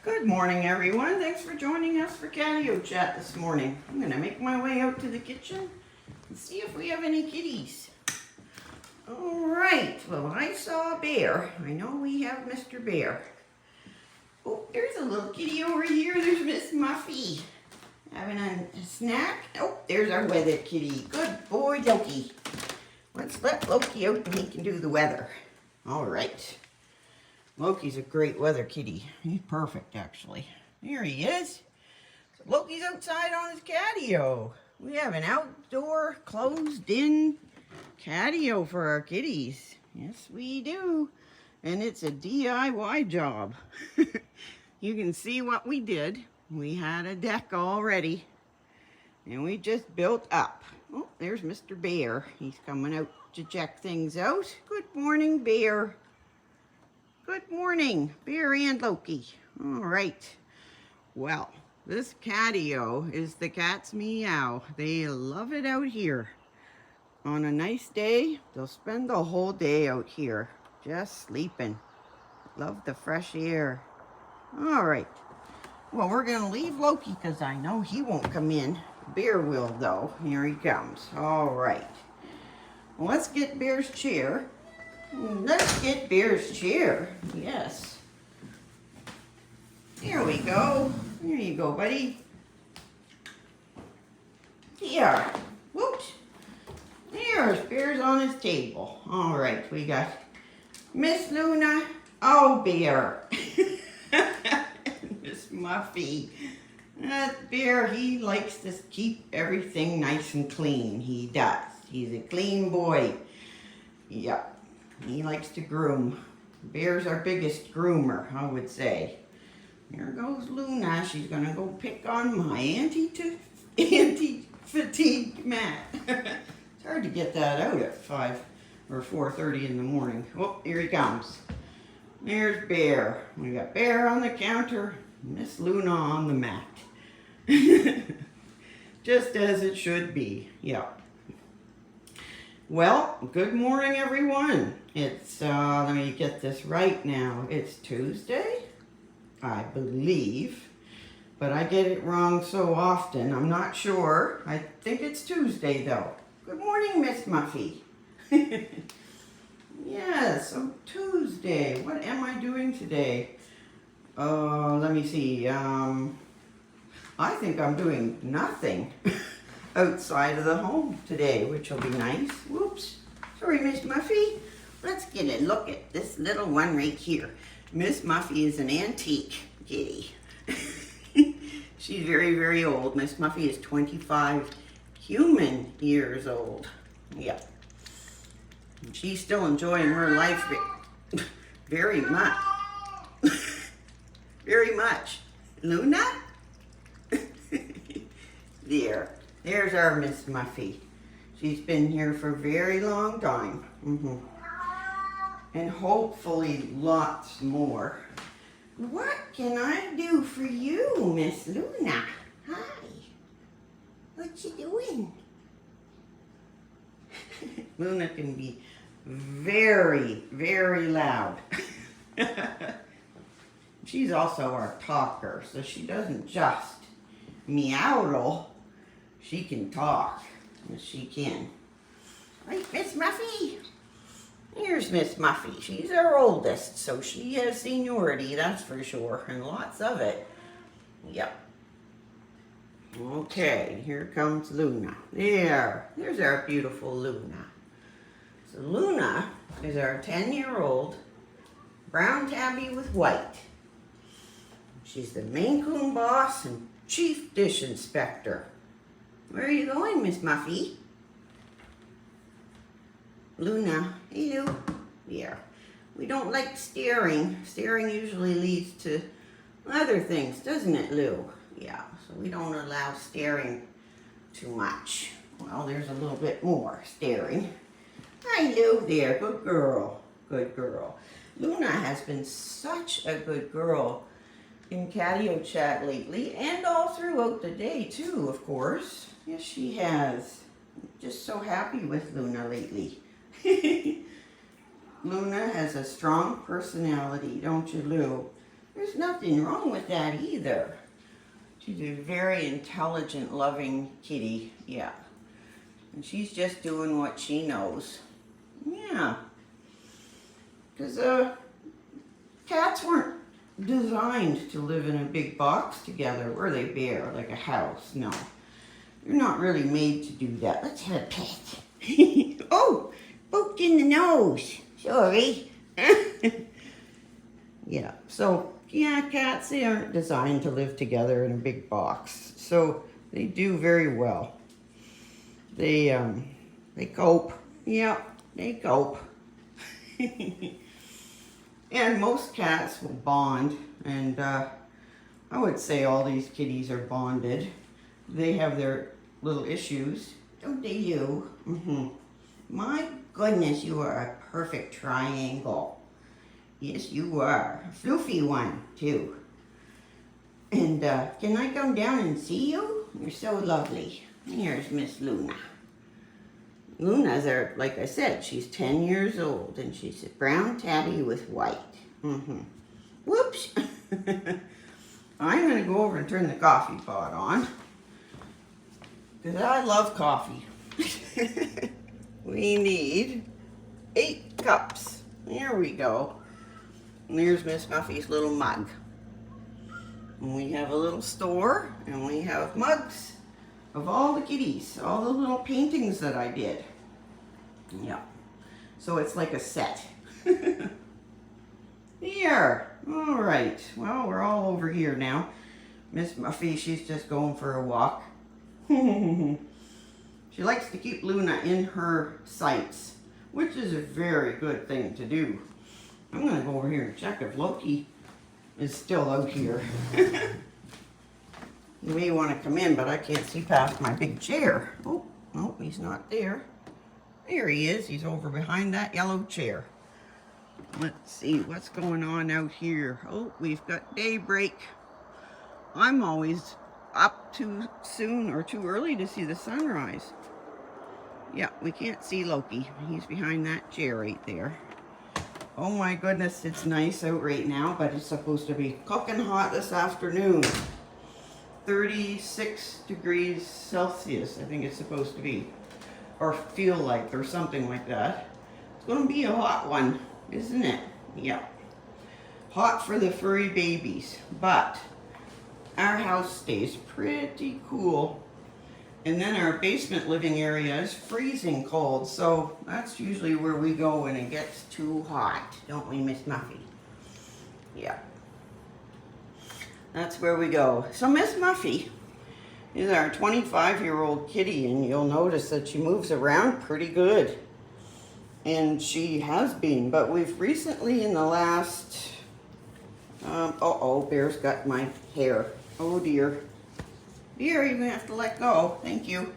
Good morning, everyone. Thanks for joining us for Catio Chat this morning. I'm going to make my way out to the kitchen and see if we have any kitties. All right. Well, I saw a bear. I know we have Mr. Bear. Oh, there's a little kitty over here. There's Miss Muffy having a snack. Oh, there's our weather kitty. Good boy, Loki. Let's let Loki out and he can do the weather. All right. Loki's a great weather kitty. He's perfect, actually. Here he is. So Loki's outside on his catio. We have an outdoor, closed-in catio for our kitties. Yes, we do. And it's a DIY job. You can see what we did. We had a deck already. And we just built up. Oh, there's Mr. Bear. He's coming out to check things out. Good morning, Bear. Good morning, Bear and Loki. All right. Well, this catio is the cat's meow. They love it out here. On a nice day, they'll spend the whole day out here, just sleeping. Love the fresh air. All right. Well, we're going to leave Loki because I know he won't come in. Bear will, though. Here he comes. All right. Well, let's get Bear's chair. Let's get Bear's chair. Yes. Here we go. Here you go, buddy. Here. Whoops. There's Bear's on his table. All right, we got Miss Luna. Oh, Bear. Miss Muffy. That Bear, he likes to keep everything nice and clean. He does. He's a clean boy. Yep. He likes to groom. Bear's our biggest groomer, I would say. Here goes Luna. She's going to go pick on my anti-fatigue mat. It's hard to get that out at 5 or 4:30 in the morning. Oh, here he comes. There's Bear. We got Bear on the counter, Miss Luna on the mat. Just as it should be. Yeah. Well, good morning, everyone. It's, let me get this right now. It's Tuesday, I believe, but I get it wrong so often. I'm not sure. I think it's Tuesday, though. Good morning, Miss Muffy. Yes, so Tuesday. What am I doing today? Let me see. I think I'm doing nothing outside of the home today, which will be nice. Whoops. Sorry, Miss Muffy. Let's get a look at this little one right here. Miss Muffy is an antique kitty. She's very, very old. Miss Muffy is 25 human years old. Yeah. She's still enjoying her life very much. Very much. Luna? There. There's our Miss Muffy. She's been here for a very long time. And hopefully lots more. What can I do for you, Miss Luna? Hi. What you doing? Luna can be very, very loud. She's also our talker, so she doesn't just meowdle. She can talk. Yes, she can. Right, Miss Muffy? Here's Miss Muffy. She's our oldest, so she has seniority, that's for sure, and lots of it. Yep. Okay, here comes Luna. There's our beautiful Luna. So Luna is our 10-year-old brown tabby with white. She's the mainecoon boss and chief dish inspector. Where are you going, Miss Muffy? Luna, hey Lou. Yeah. We don't like staring. Staring usually leads to other things, doesn't it, Lou? Yeah, so we don't allow staring too much. Well, there's a little bit more staring. Hi, Lou there. Good girl. Good girl. Luna has been such a good girl in Catio Chat lately, and all throughout the day, too, of course. Yes, she has. Just so happy with Luna lately. Luna has a strong personality, don't you, Lou? There's nothing wrong with that either. She's a very intelligent, loving kitty. Yeah. And she's just doing what she knows. Yeah. Because cats weren't designed to live in a big box together, were they, Bear? Like a house. No. You're not really made to do that. Let's have a pet. Oh, poked in the nose. Sorry. Yeah, so, yeah, cats, they aren't designed to live together in a big box. So, they do very well. They cope. Yeah, they cope. And most cats will bond. And I would say all these kitties are bonded. They have their little issues. Don't they, you? My goodness, you are a perfect triangle. Yes, you are. A floofy one, too. And can I come down and see you? You're so lovely. Here's Miss Luna. Luna's, like I said, she's 10 years old, and she's a brown tabby with white. Whoops. I'm going to go over and turn the coffee pot on, because I love coffee. We need 8 cups. There we go. And there's Miss Muffy's little mug. And we have a little store, and we have mugs of all the kitties, all the little paintings that I did. Yeah. So it's like a set. Here. All right. Well, we're all over here now. Miss Muffy, she's just going for a walk. She likes to keep Luna in her sights, which is a very good thing to do. I'm going to go over here and check if Loki is still out here. You may want to come in, but I can't see past my big chair. Oh, no, he's not there. There he is. He's over behind that yellow chair. Let's see what's going on out here. Oh, we've got daybreak. I'm always up too soon or too early to see the sunrise. Yeah, we can't see Loki. He's behind that chair right there. Oh my goodness, it's nice out right now, but it's supposed to be cooking hot this afternoon. 36 degrees Celsius, I think it's supposed to be. Or feel like, or something like that. It's going to be a hot one, isn't it? Yeah. Hot for the furry babies, but our house stays pretty cool. And then our basement living area is freezing cold, so that's usually where we go when it gets too hot, don't we, Miss Muffy? Yeah. That's where we go. So Miss Muffy is our 25-year-old kitty, and you'll notice that she moves around pretty good. And she has been, but we've recently in the last, Bear's got my hair. Oh dear. Here, you're going to have to let go. Thank you.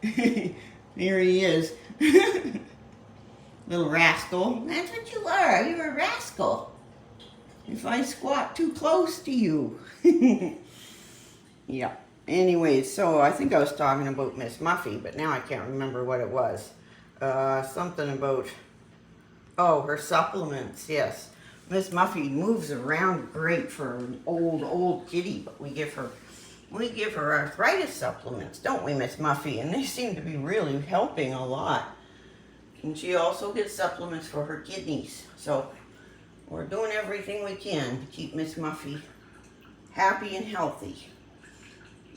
There he is. Little rascal. That's what you are. You're a rascal. If I squat too close to you. Yeah. Anyway, so I think I was talking about Miss Muffy, but now I can't remember what it was. Something about, her supplements, yes. Miss Muffy moves around great for an old kitty, but we give her arthritis supplements, don't we, Miss Muffy? And they seem to be really helping a lot. And she also gets supplements for her kidneys. So we're doing everything we can to keep Miss Muffy happy and healthy.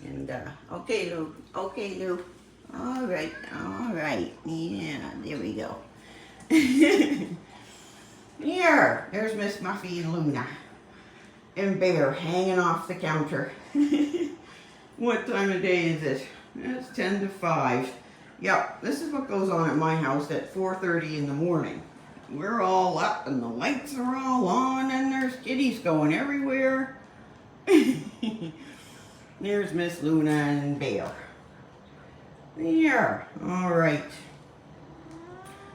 And, okay, Lou. Okay, Lou. All right. Yeah, there we go. There's Miss Muffy and Luna. And Bear hanging off the counter. What time of day is it? It's 10 to 5. Yep, this is what goes on at my house at 4:30 in the morning. We're all up and the lights are all on and there's kitties going everywhere. There's Miss Luna and Bear. There, all right.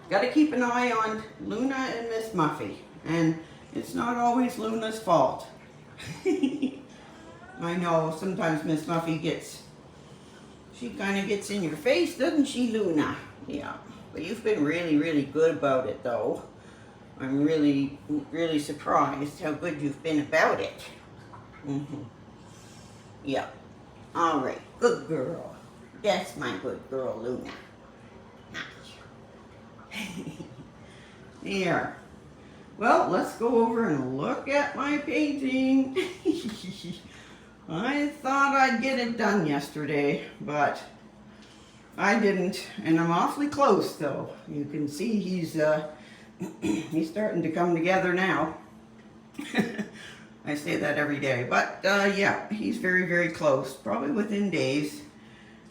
Got to keep an eye on Luna and Miss Muffy. And it's not always Luna's fault. I know sometimes Miss Muffy she kind of gets in your face, doesn't she, Luna? Yeah, but you've been really, really good about it, though. I'm really, really surprised how good you've been about it. Yeah. All right. Good girl. That's my good girl, Luna. There. Well, let's go over and look at my painting. I thought I'd get it done yesterday, but I didn't, and I'm awfully close though. You can see he's starting to come together now. I say that every day, but yeah, he's very, very close, probably within days.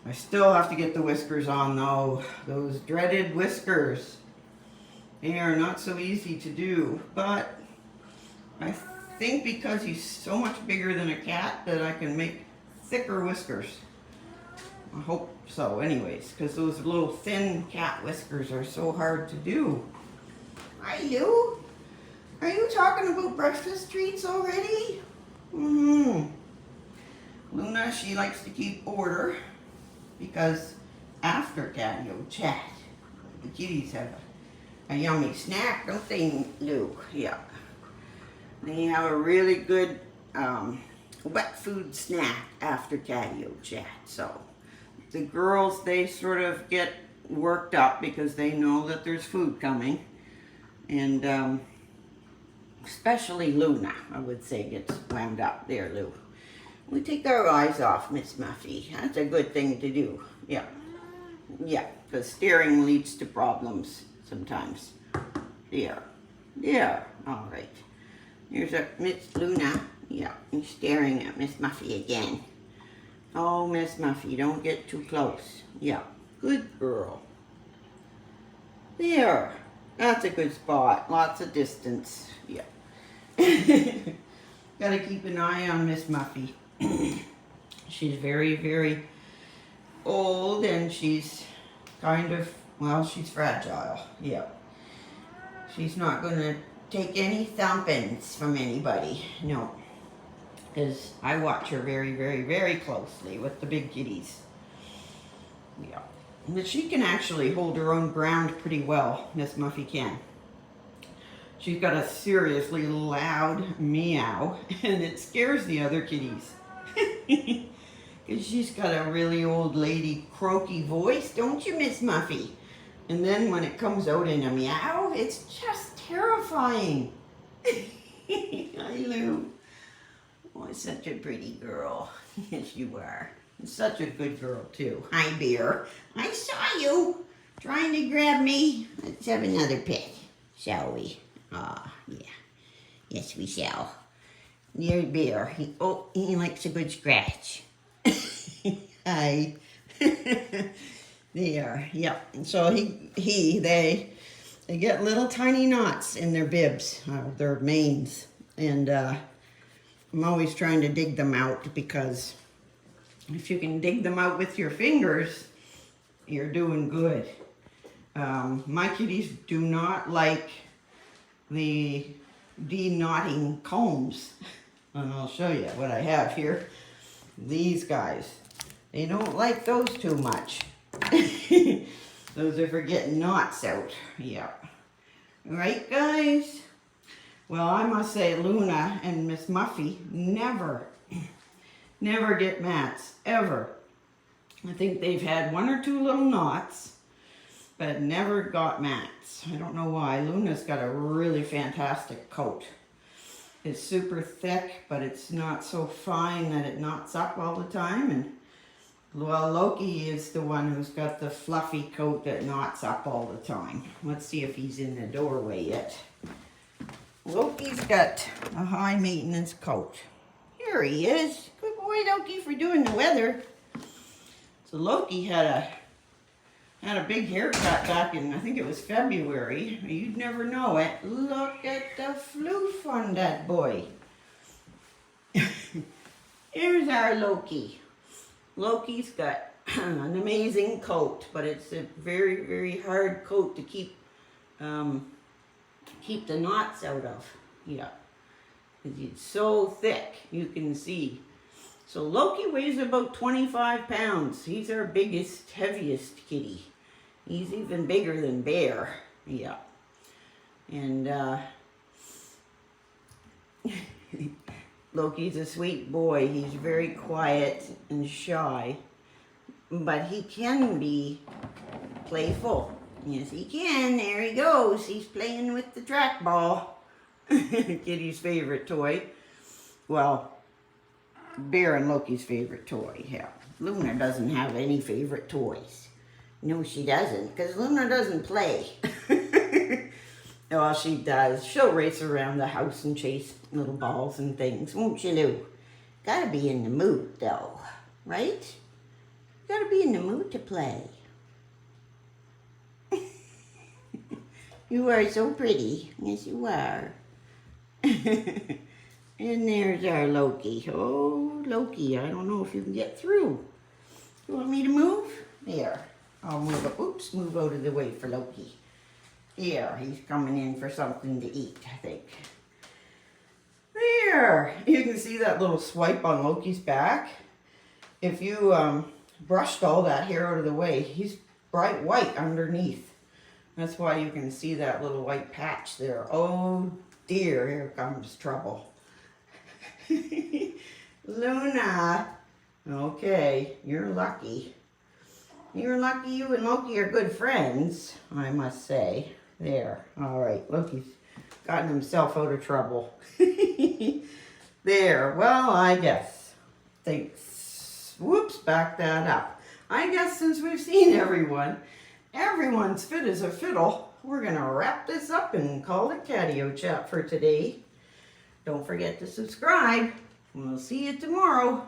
I still have to get the whiskers on though, those dreaded whiskers. They are not so easy to do, but I think because he's so much bigger than a cat that I can make thicker whiskers. I hope so anyways, because those little thin cat whiskers are so hard to do. Hi, Lou. Are you talking about breakfast treats already? Luna, she likes to keep order because after Catio Chat, the kitties have a yummy snack, don't they, Lou? Yeah. They have a really good wet food snack after Catio Chat. So the girls, they sort of get worked up because they know that there's food coming. And especially Luna, I would say, gets wound up there, Lou. We take our eyes off Miss Muffy. That's a good thing to do. Yeah. Yeah, because staring leads to problems sometimes. There. There. All right. Here's a Miss Luna. Yeah, he's staring at Miss Muffy again. Oh, Miss Muffy, don't get too close. Yeah, good girl. There. That's a good spot. Lots of distance. Yeah. Gotta keep an eye on Miss Muffy. She's very, very old and she's kind of, well, she's fragile. Yeah. She's not gonna take any thumpings from anybody. No. Because I watch her very, very, very closely with the big kitties. Yeah. But she can actually hold her own ground pretty well, Miss Muffy can. She's got a seriously loud meow, and it scares the other kitties. Because she's got a really old lady croaky voice, don't you, Miss Muffy? And then when it comes out in a meow, it's just terrifying. Hi, Lou. Oh, such a pretty girl. Yes, you are. Such a good girl, too. Hi, Bear. I saw you trying to grab me. Let's have another pet, shall we? Ah, yeah. Yes, we shall. Dear Bear. He likes a good scratch. Hi. There. Yep. So they get little tiny knots in their bibs, their manes, and I'm always trying to dig them out because if you can dig them out with your fingers, you're doing good. My kitties do not like the de-knotting combs. And I'll show you what I have here. These guys. They don't like those too much. Those are for getting knots out. Yeah. Right, guys? Well, I must say Luna and Miss Muffy never get mats, ever. I think they've had 1 or 2 little knots, but never got mats. I don't know why. Luna's got a really fantastic coat. It's super thick, but it's not so fine that it knots up all the time. And well, Loki is the one who's got the fluffy coat that knots up all the time. Let's see if he's in the doorway yet. Loki's got a high maintenance coat. Here he is. Good boy, Loki, for doing the weather. So Loki had a big haircut back in, I think it was February. You'd never know it. Look at the floof on that boy. Here's our Loki. Loki's got an amazing coat, but it's a very, very hard coat to keep the knots out of. Yeah. It's so thick, you can see. So Loki weighs about 25 pounds. He's our biggest, heaviest kitty. He's even bigger than Bear. Yeah. And Loki's a sweet boy. He's very quiet and shy, but he can be playful. Yes, he can. There he goes. He's playing with the trackball. Kitty's favorite toy. Well, Bear and Loki's favorite toy. Yeah. Luna doesn't have any favorite toys. No, she doesn't, because Luna doesn't play. Well, she does. She'll race around the house and chase little balls and things, won't you, Lou? Gotta be in the mood, though, right? Gotta be in the mood to play. You are so pretty. Yes, you are. And there's our Loki. Oh, Loki, I don't know if you can get through. You want me to move? There. I'll move. Oops, move out of the way for Loki. Here, he's coming in for something to eat, I think. There. You can see that little swipe on Loki's back. If you brushed all that hair out of the way, he's bright white underneath. That's why you can see that little white patch there. Oh dear, here comes trouble. Luna. Okay, you're lucky. You're lucky you and Loki are good friends, I must say. There. All right, Loki's gotten himself out of trouble. There. Well, I guess. Thanks. Whoops, back that up. I guess since we've seen everyone's fit as a fiddle, we're going to wrap this up and call it Catio Chat for today. Don't forget to subscribe. We'll see you tomorrow.